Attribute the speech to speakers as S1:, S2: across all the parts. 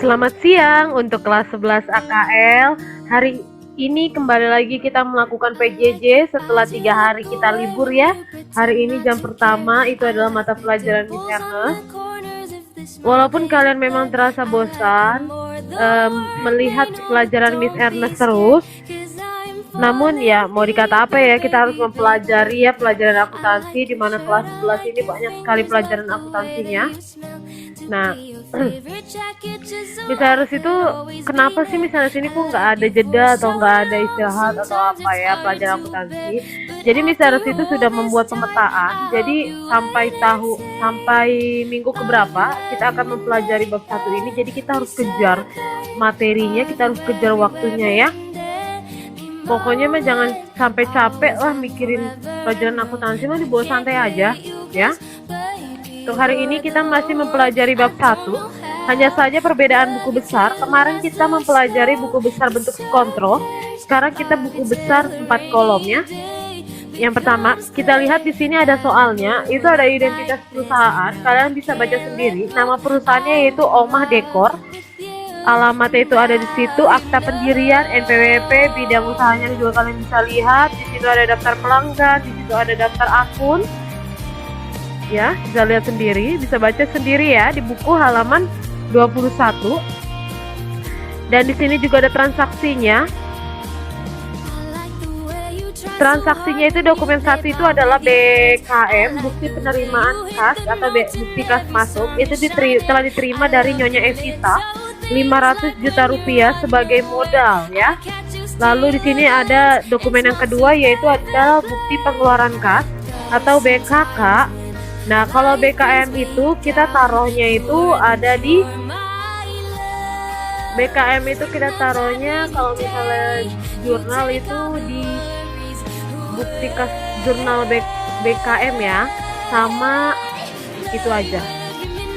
S1: Selamat siang untuk kelas 11 AKL. Hari ini kembali lagi kita melakukan PJJ setelah 3 hari kita libur ya. Hari ini jam pertama itu adalah mata pelajaran Miss Ernest. Walaupun kalian memang terasa bosan melihat pelajaran Miss Ernest terus, namun ya mau dikata apa ya, kita harus mempelajari ya pelajaran akuntansi, di mana kelas 11 ini banyak sekali pelajaran akuntansinya. Nah, Miss Ernest itu kenapa sih Miss Ernest ini kok nggak ada jeda atau nggak ada istirahat atau apa ya pelajaran akuntansi? Jadi Miss Ernest itu sudah membuat pemetaan. Jadi sampai minggu keberapa kita akan mempelajari bab 1 ini. Jadi kita harus kejar materinya, kita harus kejar waktunya ya. Pokoknya mah jangan sampai capek lah mikirin pelajaran akuntansi, mah dibawa santai aja ya. Untuk hari ini kita masih mempelajari bab 1. Hanya saja perbedaan buku besar. Kemarin kita mempelajari buku besar bentuk kontrol. Sekarang kita buku besar 4 kolom ya. Yang pertama, kita lihat di sini ada soalnya. Itu ada identitas perusahaan. Kalian bisa baca sendiri. Nama perusahaannya yaitu Omah Dekor. Alamatnya itu ada di situ, akta pendirian, NPWP, bidang usahanya juga kalian bisa lihat. Di situ ada daftar pelanggan, di situ ada daftar akun. Ya, bisa lihat sendiri, bisa baca sendiri ya di buku halaman 21. Dan di sini juga ada transaksinya. Transaksinya itu dokumen 1 itu adalah BKM, bukti penerimaan kas atau bukti kas masuk. Itu telah diterima dari Nyonya Evita 500 juta rupiah sebagai modal ya. Lalu di sini ada dokumen yang kedua yaitu adalah bukti pengeluaran kas atau BKK. Nah, kalau BKM itu kita taruhnya itu ada di BKM itu kita taruhnya kalau misalnya jurnal itu di bukti kas jurnal BKM ya, sama itu aja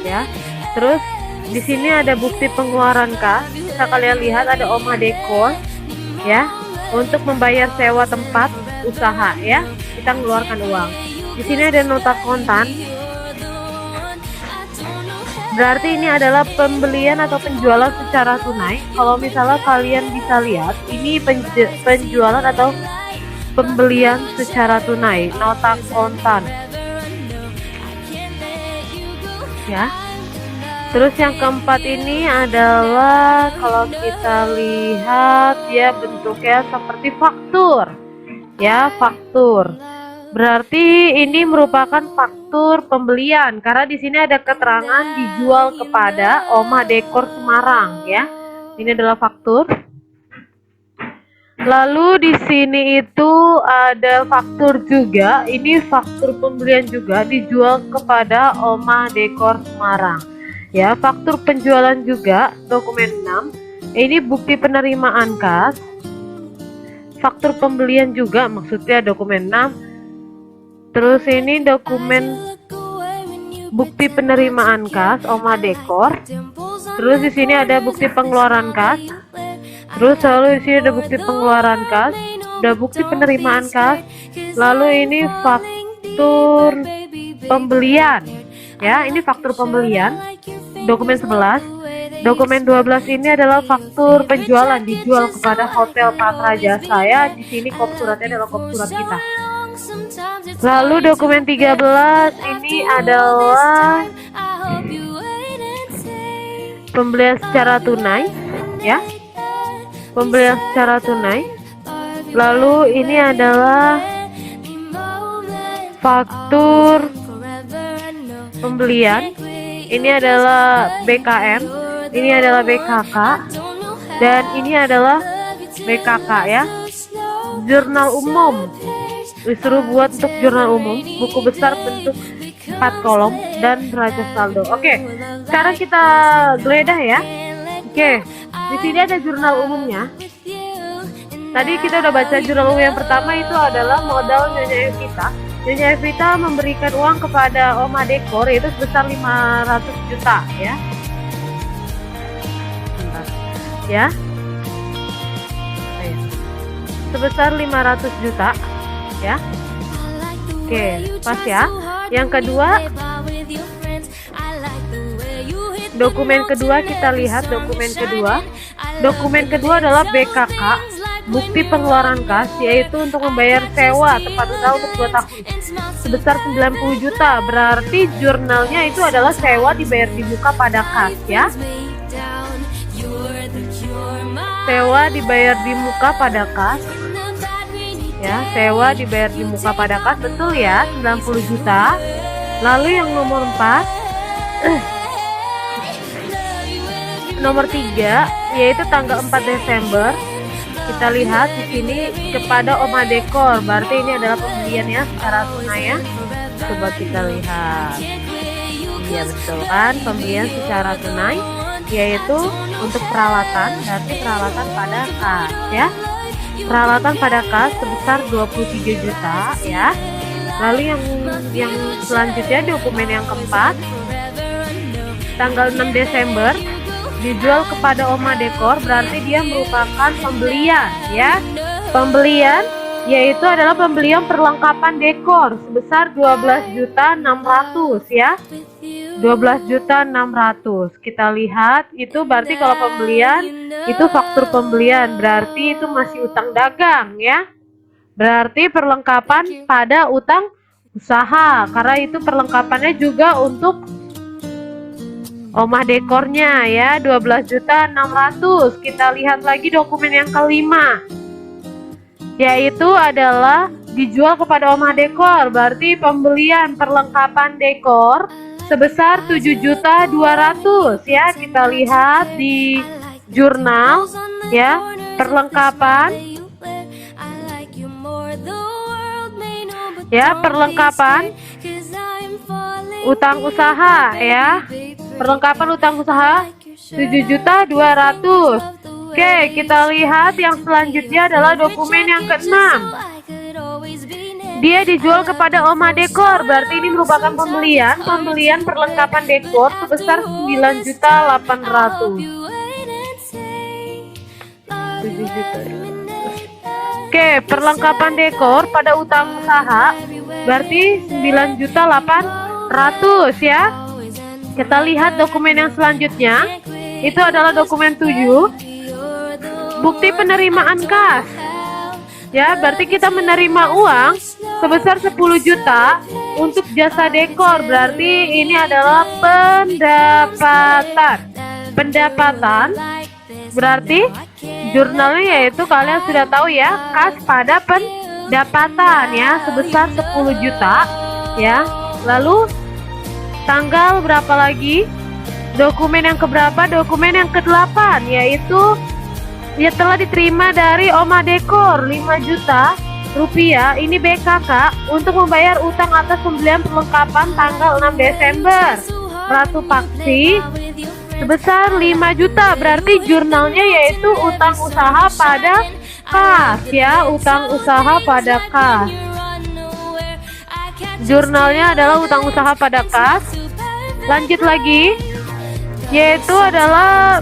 S1: ya. Terus di sini ada bukti pengeluaran kas, bisa kalian lihat ada Omah Dekor ya, untuk membayar sewa tempat usaha ya, kita mengeluarkan uang. Di sini ada nota kontan. Berarti ini adalah pembelian atau penjualan secara tunai. Kalau misalnya kalian bisa lihat, ini penjualan atau pembelian secara tunai, nota kontan. Ya. Terus yang keempat ini adalah kalau kita lihat ya bentuknya seperti faktur. Ya, faktur. Berarti ini merupakan faktur pembelian karena di sini ada keterangan dijual kepada Omah Dekor Semarang ya. Ini adalah faktur. Lalu di sini itu ada faktur juga. Ini faktur pembelian juga dijual kepada Omah Dekor Semarang. Ya, faktur penjualan juga dokumen 6. Ini bukti penerimaan kas. Faktur pembelian juga maksudnya dokumen 6. Terus ini dokumen bukti penerimaan kas Omah Dekor. Terus di sini ada bukti pengeluaran kas. Terus lalu di sini ada bukti pengeluaran kas, ada bukti penerimaan kas. Lalu ini faktur pembelian. Ya, ini faktur pembelian. Dokumen 11. Dokumen 12 ini adalah faktur penjualan dijual kepada Hotel Patra Jasa ya. Di sini kop suratnya adalah kop surat kita. Lalu dokumen 13 ini adalah pembelian secara tunai ya. Pembelian secara tunai. Lalu ini adalah faktur pembelian. Ini adalah BKM, ini adalah BKK, dan ini adalah BKK ya. Jurnal umum. Disuruh buat untuk jurnal umum, buku besar bentuk 4 kolom dan neraca saldo. Oke, sekarang kita geledah ya. Oke, di sini ada jurnal umumnya. Tadi kita udah baca jurnal umum yang pertama itu adalah modal Nyonya Evita. Nyonya Evita memberikan uang kepada Omah Dekor yaitu sebesar 500 juta ya. Bentar. Ya. Sebesar 500 juta. Ya, oke, pas ya. Yang kedua, Dokumen kedua kita lihat dokumen kedua. Dokumen kedua adalah BKK, bukti pengeluaran kas, yaitu untuk membayar sewa tempat usaha untuk 2 tahun sebesar 90 juta. Berarti jurnalnya itu adalah sewa dibayar di muka pada kas ya. Sewa dibayar di muka pada kas. Ya, sewa dibayar di muka pada kas, betul ya, 90 juta. Lalu yang nomor 4 nomor 3 yaitu tanggal 4 Desember. Kita lihat di sini kepada Oma Dekor. Berarti ini adalah pembelian ya secara tunai ya. Coba kita lihat. Iya betul kan, pembelian secara tunai yaitu untuk peralatan, berarti peralatan pada kas ya. Peralatan pada kas sebesar 23 juta ya. Lalu yang selanjutnya dokumen yang keempat, tanggal 6 Desember dijual kepada Oma Dekor, berarti dia merupakan pembelian ya. Pembelian yaitu adalah pembelian perlengkapan dekor sebesar 12.600 ya. 12.600. Kita lihat itu berarti kalau pembelian itu faktur pembelian, berarti itu masih utang dagang ya. Berarti perlengkapan pada utang usaha, karena itu perlengkapannya juga untuk Oma Dekornya ya, 12.600. Kita lihat lagi dokumen yang kelima, yaitu adalah dijual kepada Oma Dekor, berarti pembelian perlengkapan dekor sebesar 7.200 ya. Kita lihat di jurnal ya, perlengkapan ya, perlengkapan utang usaha ya. Perlengkapan utang usaha 7.200. Oke, kita lihat yang selanjutnya adalah dokumen yang keenam. Dia dijual kepada Oma Dekor, berarti ini merupakan pembelian perlengkapan dekor sebesar 9.800. 7 juta. Oke, perlengkapan dekor pada utang usaha berarti 9.800 ya. Kita lihat dokumen yang selanjutnya, itu adalah dokumen 7, bukti penerimaan kas ya. Berarti kita menerima uang sebesar 10 juta untuk jasa dekor, berarti ini adalah pendapatan. Berarti jurnalnya yaitu kalian sudah tahu ya, kas pada pendapatan ya, sebesar 10 juta ya. Lalu tanggal berapa lagi? Dokumen yang keberapa? Dokumen yang ke-8, yaitu dia telah diterima dari Oma Dekor 5 juta rupiah. Ini BKK untuk membayar utang atas pembelian perlengkapan tanggal 6 Desember Ratu Paksi sebesar 5 juta. Berarti jurnalnya yaitu utang usaha pada kas ya, utang usaha pada kas. Jurnalnya adalah utang usaha pada kas. Lanjut lagi, yaitu adalah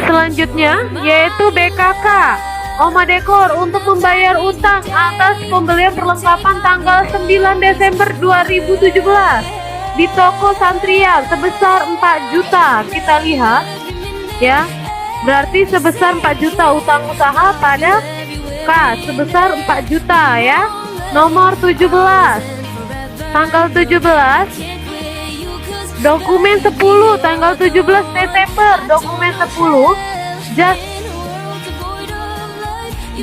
S1: selanjutnya yaitu BKK Oma Dekor untuk membayar utang atas pembelian perlengkapan tanggal 9 Desember 2017 di toko Santrian sebesar 4 juta. Kita lihat ya, berarti sebesar 4 juta utang usaha pada kas sebesar 4 juta ya. Nomor 17, tanggal 17, dokumen 10 tanggal 17 Desember, dokumen 10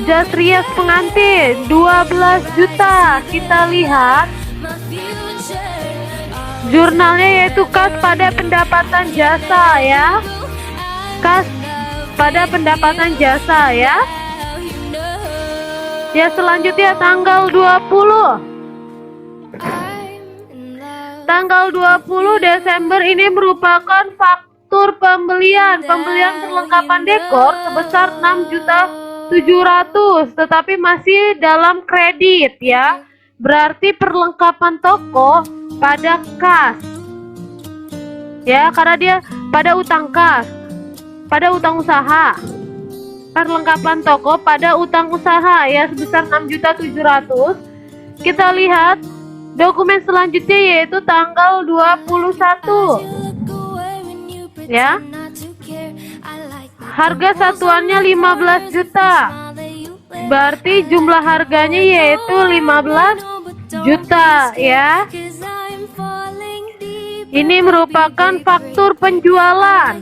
S1: jas rias pengantin 12 juta. Kita lihat jurnalnya yaitu kas pada pendapatan jasa ya, kas pada pendapatan jasa ya. Ya, selanjutnya tanggal 20 Desember ini merupakan faktur pembelian perlengkapan dekor sebesar 6.700.000, tetapi masih dalam kredit ya. Berarti perlengkapan toko pada kas ya, karena dia pada utang kas, pada utang usaha. Perlengkapan toko pada utang usaha ya sebesar 6.700.000. Kita lihat Dokumen selanjutnya yaitu tanggal 21 ya. Harga satuannya 15 juta. Berarti jumlah harganya yaitu 15 juta ya. Ini merupakan faktur penjualan.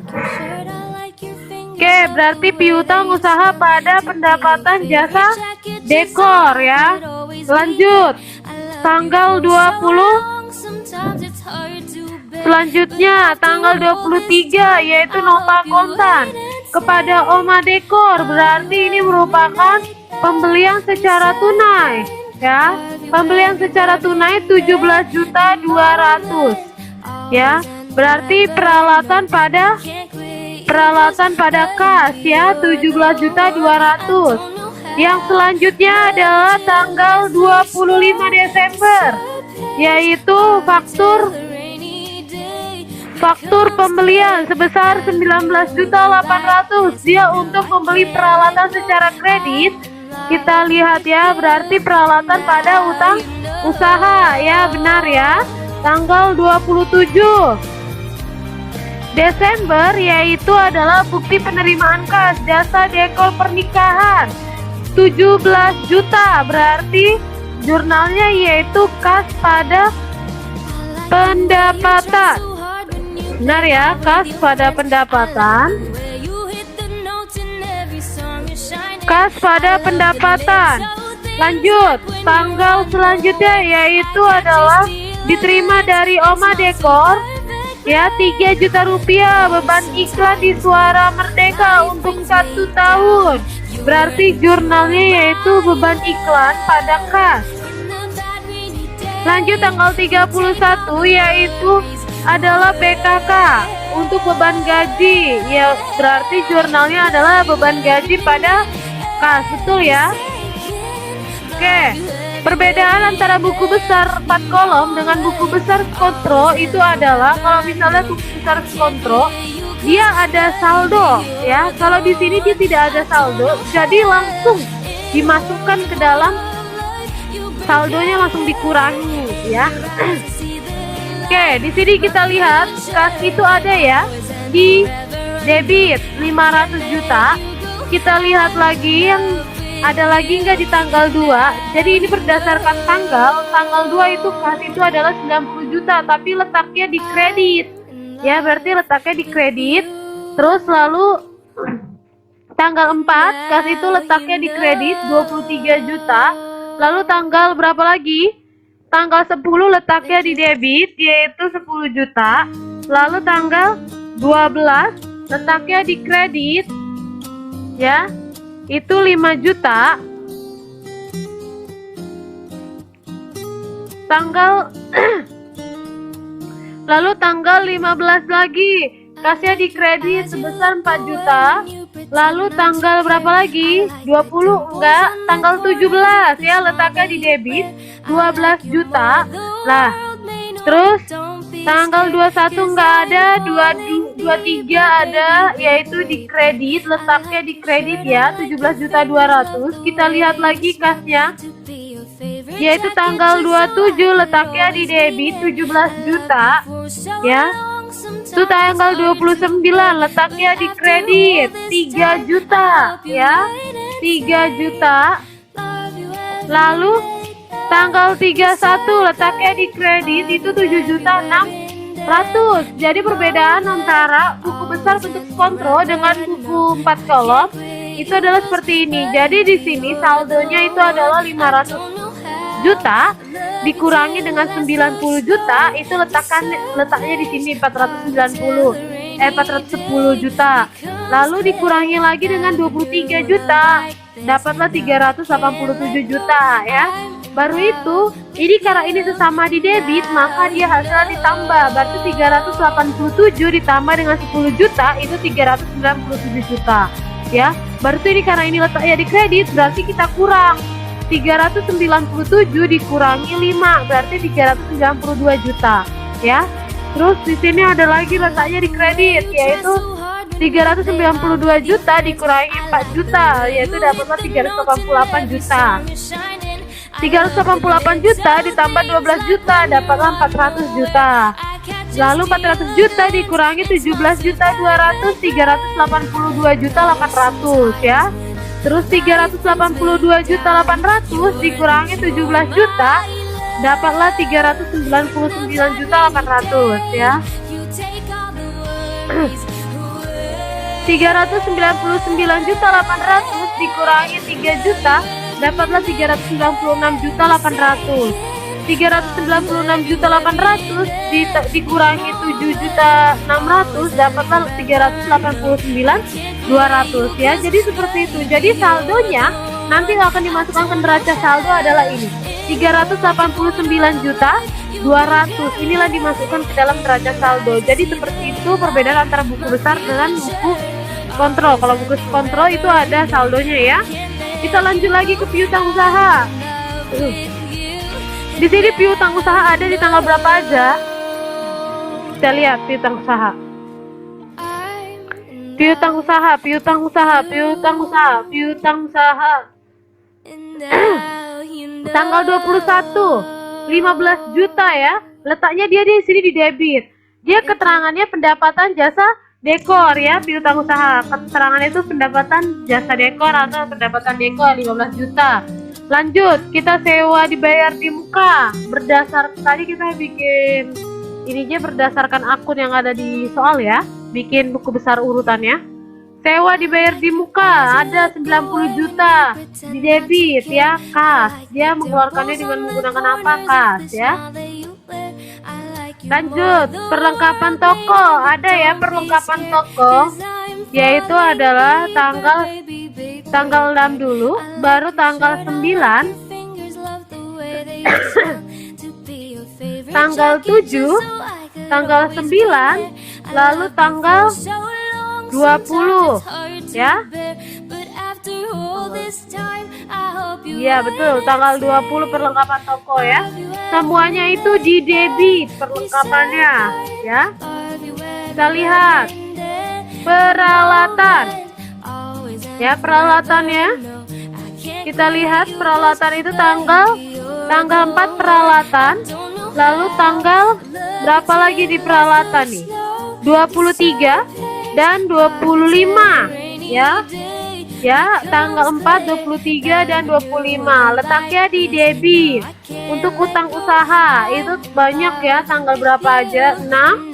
S1: Oke, berarti piutang usaha pada pendapatan jasa dekor ya. Lanjut, tanggal 20. Selanjutnya tanggal 23 yaitu nota kontan kepada Oma Dekor. Berarti ini merupakan pembelian secara tunai ya. Pembelian secara tunai 17.200.000 ya. Berarti peralatan pada kas ya 17.200.000. Yang selanjutnya adalah tanggal 25 Desember yaitu faktur pembelian sebesar 19.800.000. Dia untuk membeli peralatan secara kredit. Kita lihat ya, berarti peralatan pada utang usaha ya, benar ya. Tanggal 27 Desember yaitu adalah bukti penerimaan kas jasa dekor pernikahan 17 juta. Berarti jurnalnya yaitu kas pada pendapatan. Benar ya, kas pada pendapatan. Kas pada pendapatan. Lanjut, tanggal selanjutnya yaitu adalah diterima dari Oma Dekor ya 3 juta rupiah beban iklan di Suara Merdeka untuk 1 tahun. Berarti jurnalnya yaitu beban iklan pada kas. Lanjut tanggal 31 yaitu adalah PKK untuk beban gaji ya, berarti jurnalnya adalah beban gaji pada kas, betul ya. Oke, perbedaan antara buku besar 4 kolom dengan buku besar skontro itu adalah kalau misalnya buku besar skontro dia ada saldo ya, kalau di sini dia tidak ada saldo, jadi langsung dimasukkan ke dalam saldonya, langsung dikurangi ya. Oke, di sini kita lihat kas itu ada ya di debit 500 juta. Kita lihat lagi yang ada lagi nggak di tanggal 2. Jadi ini berdasarkan tanggal 2 itu kas itu adalah 90 juta tapi letaknya di kredit. Ya, berarti letaknya di kredit. Terus lalu tanggal 4 kas itu letaknya di kredit 23 juta. Lalu tanggal berapa lagi? Tanggal 10 letaknya di debit yaitu 10 juta. Lalu tanggal 12 letaknya di kredit ya, itu 5 juta. Lalu tanggal 15 lagi kasnya di kredit sebesar 4 juta. Lalu tanggal berapa lagi? 20 enggak, tanggal 17 ya letaknya di debit 12 juta. Nah, terus tanggal 21 enggak ada, 23 ada yaitu di kredit, letaknya di kredit ya 17.200.000. Kita lihat lagi kasnya yaitu tanggal 27 letaknya di debit 17 juta ya. Itu tanggal 29 letaknya di kredit 3 juta ya, 3 juta. Lalu tanggal 31 letaknya di kredit itu 7.600.000. Jadi perbedaan antara buku besar bentuk skontro dengan buku 4 kolom itu adalah seperti ini. Jadi di sini saldonya itu adalah 500 juta dikurangi dengan 90 juta, itu letaknya di sini 410 juta. Lalu dikurangi lagi dengan 23 juta, dapatlah 387 juta ya. Baru itu, ini karena ini sesama di debit, maka dia hasilnya ditambah. Berarti 387 ditambah dengan 10 juta itu 397 juta ya. Berarti ini karena ini letaknya di kredit, berarti kita kurang 397 dikurangi 5 berarti 392 juta ya. Terus di sini ada lagi letaknya di kredit yaitu 392 juta dikurangi 4 juta yaitu dapatlah 388 juta. 388 juta ditambah 12 juta dapatlah 400 juta. Lalu 400 juta dikurangi 17 juta 200, 382 juta 800 ya. Terus 382 juta 800 dikurangi 17 juta dapatlah 399 juta 800 ya. 399 juta 800 dikurangi 3 juta dapatlah 396 juta 800. 396 juta 800 dikurangi 7 juta 600 dapatlah 389 200 ya. Jadi seperti itu. Jadi saldonya nanti akan dimasukkan ke neraca saldo adalah ini 389 juta 200. Inilah dimasukkan ke dalam neraca saldo. Jadi seperti itu perbedaan antara buku besar dengan buku kontrol. Kalau buku kontrol itu ada saldonya ya. Kita lanjut lagi ke piutang usaha. Di sini piutang usaha ada di tanggal berapa aja? Kita lihat piutang usaha. Piutang usaha, piutang usaha, piutang usaha, piutang usaha. Tanggal 21, 15 juta ya. Letaknya dia di sini di debit. Dia keterangannya pendapatan jasa dekor ya, piutang usaha. Keterangannya itu pendapatan jasa dekor atau pendapatan dekor 15 juta. Lanjut, kita sewa dibayar di muka. Berdasar tadi kita bikin ininya berdasarkan akun yang ada di soal ya. Bikin buku besar urutannya. Sewa dibayar di muka ada 90 juta di debit ya, kas. Dia mengeluarkannya dengan menggunakan apa? Kas ya. Lanjut, perlengkapan toko. Ada ya perlengkapan toko. Yaitu adalah tanggal 6 dulu, baru tanggal 9, tanggal 7, tanggal 9, lalu tanggal 20 ya. Iya betul, tanggal 20 perlengkapan toko ya. Semuanya itu di debit perlengkapannya ya. Kita lihat peralatan ya, peralatannya kita lihat peralatan itu tanggal 4 peralatan, lalu tanggal berapa lagi di peralatan nih, 23 dan 25 ya. Ya, tanggal 4, 23 dan 25 letaknya di debit. Untuk utang usaha itu banyak ya, tanggal berapa aja, 6,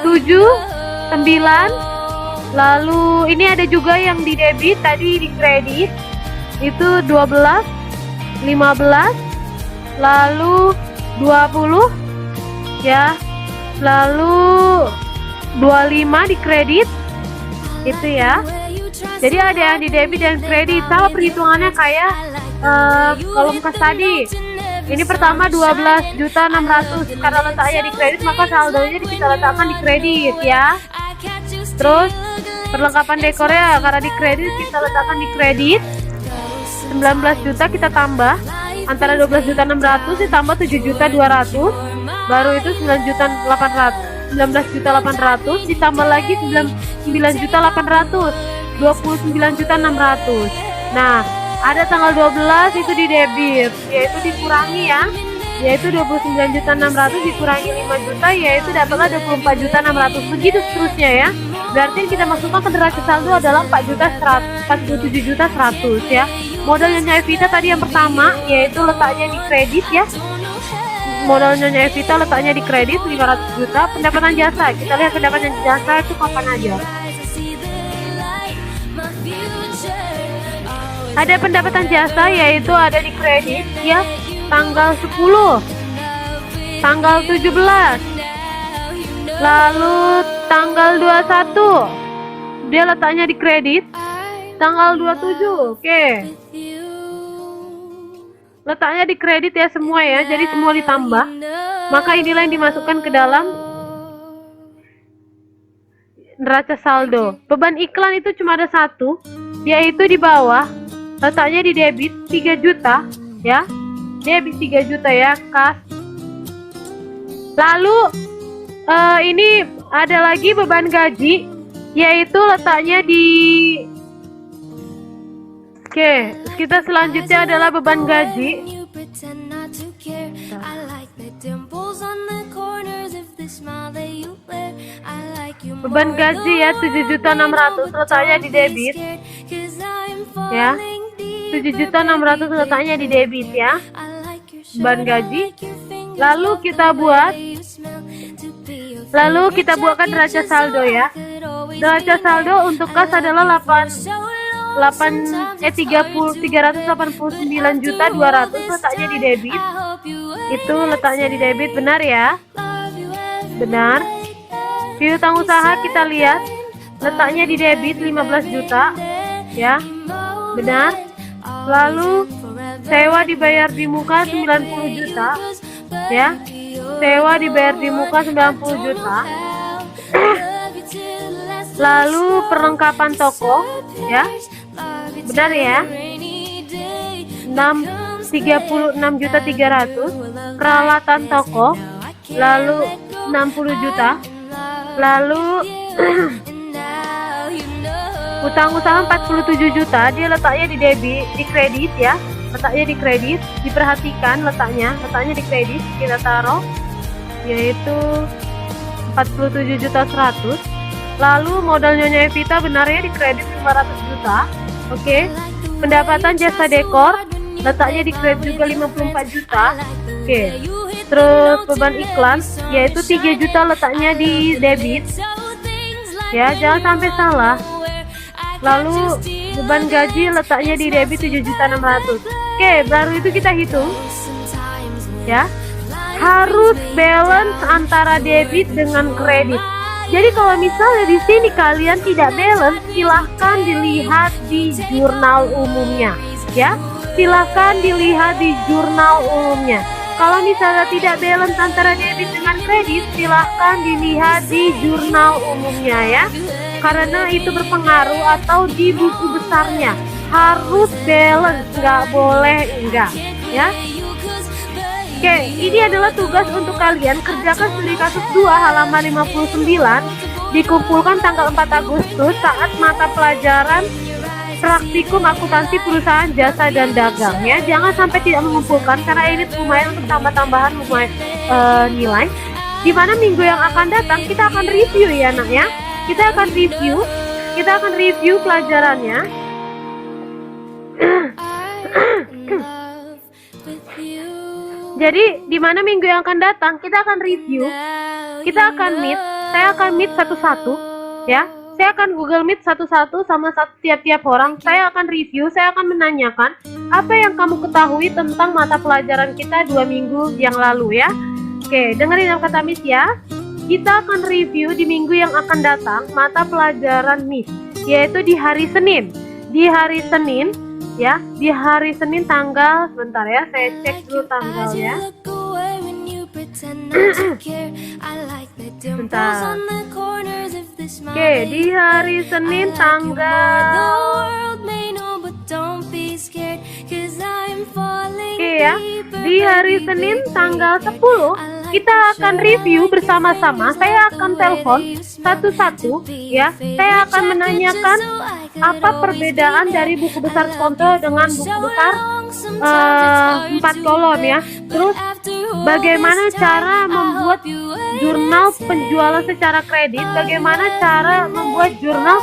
S1: 7, 9. Lalu ini ada juga yang di debit, tadi di kredit itu 12, 15, lalu 20 ya, lalu 25 di kredit itu ya. Jadi ada yang di debit dan kredit, sama perhitungannya kayak kolom kas tadi. Ini pertama 12.600.000 karena letaknya di kredit, maka saldonya kita letakkan di kredit ya. Terus perlengkapan dekornya karena di kredit kita letakkan di kredit 19 juta, kita tambah antara 12.600.000 ditambah 7.200.000 baru itu 19.800.000 ditambah lagi 9.800.000 29.600.000. Nah, ada tanggal 12 itu di debit, yaitu dikurangi ya, yaitu 29.600.000 dikurangi 5 juta, yaitu dapatlah 24.600.000. Begitu seterusnya ya. Berarti kita masukkan ke neraca saldo adalah 47.100.000 ya. Modal Nyonya Evita tadi yang pertama, yaitu letaknya di kredit ya. Modal Nyonya Evita letaknya di kredit 500 juta. Pendapatan jasa, kita lihat pendapatan jasa itu kapan aja. Ada pendapatan jasa yaitu ada di kredit ya, tanggal 10, tanggal 17, lalu tanggal 21 dia letaknya di kredit, tanggal 27. Oke, letaknya di kredit ya semua ya, jadi semua ditambah, maka inilah yang dimasukkan ke dalam neraca saldo. Beban iklan itu cuma ada satu, yaitu di bawah, letaknya di debit 3 juta ya, debit 3 juta ya, kas. Lalu ini ada lagi beban gaji, yaitu letaknya di Oke, kita selanjutnya adalah beban gaji. Beban gaji ya 7.600.000 letaknya di debit ya. 7.600.000 letaknya di debit ya. Beban gaji. Lalu kita buatkan neraca saldo ya. Neraca saldo untuk kas adalah 389.200.000 letaknya di debit. Itu letaknya di debit, benar ya? Benar. Piutang usaha kita lihat letaknya di debit 15 juta ya. Benar. Lalu sewa dibayar di muka 90 juta ya. Sewa dibayar di muka 90 juta. Lalu perlengkapan toko ya. Benar ya. 36.300.000 peralatan toko, lalu 60 juta. Lalu utang usaha 47 juta, dia letaknya di debit, di kredit ya. Letaknya di kredit, diperhatikan letaknya di kredit, kita taruh yaitu 47.100.000. Lalu modal Nyonya Evita benarnya di kredit 500 juta. Oke. Pendapatan jasa dekor letaknya di kredit juga 54 juta. Oke. Terus beban iklan yaitu 3 juta letaknya di debit. Ya, jangan sampai salah. Lalu beban gaji letaknya di debit 7.600.000. Oke, baru itu kita hitung. Ya. Harus balance antara debit dengan kredit. Jadi kalau misalnya di sini kalian tidak balance, silahkan dilihat di jurnal umumnya, ya. Silahkan dilihat di jurnal umumnya. Kalau misalnya tidak balance antara debit dengan kredit, silahkan dilihat di jurnal umumnya ya. Karena itu berpengaruh, atau di buku besarnya harus balance, nggak boleh enggak, ya. Oke, ini adalah tugas untuk kalian, kerjakan studi kasus 2 halaman 59, dikumpulkan tanggal 4 Agustus saat mata pelajaran praktikum akuntansi perusahaan jasa dan dagang ya. Jangan sampai tidak mengumpulkan karena ini lumayan untuk tambah-tambahan nilai. Dimana minggu yang akan datang kita akan review ya nak ya. Kita akan review pelajarannya. Jadi di mana minggu yang akan datang kita akan review, kita akan meet, saya akan meet satu-satu ya. Saya akan Google Meet satu-satu sama tiap-tiap orang. Saya akan review, saya akan menanyakan apa yang kamu ketahui tentang mata pelajaran kita 2 minggu yang lalu ya. Oke, dengerin kata Miss ya. Kita akan review di minggu yang akan datang mata pelajaran Miss, yaitu di hari Senin. Di hari Senin ya, di hari Senin tanggal, sebentar ya, saya cek dulu tanggal ya. Bentar. Oke, di hari Senin tanggal ya, di hari Senin tanggal 10 kita akan review bersama-sama. Saya akan telepon satu-satu ya. Saya akan menanyakan apa perbedaan dari buku besar Skonto dengan buku besar 4 kolom ya. Terus bagaimana cara membuat jurnal penjualan secara kredit, bagaimana cara membuat jurnal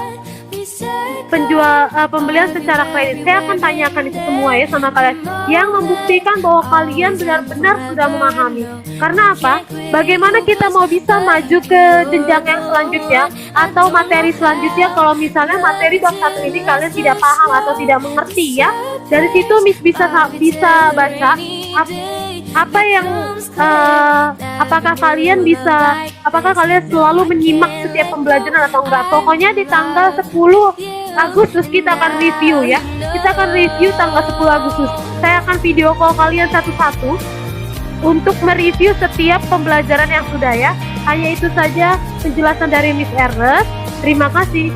S1: pembelian secara kredit. Saya akan tanyakan itu semua ya sama kalian, yang membuktikan bahwa kalian benar-benar sudah memahami. Karena apa? Bagaimana kita mau bisa maju ke jenjang yang selanjutnya atau materi selanjutnya kalau misalnya materi bab 1 ini kalian tidak paham atau tidak mengerti ya. Dari situ Miss bisa baca apa yang apakah kalian selalu menyimak setiap pembelajaran atau enggak. Pokoknya di tanggal 10 Agustus kita akan review ya. Kita akan review tanggal 10 Agustus. Saya akan video call kalian satu-satu untuk mereview setiap pembelajaran yang sudah ya. Hanya itu saja penjelasan dari Miss Ernest. Terima kasih.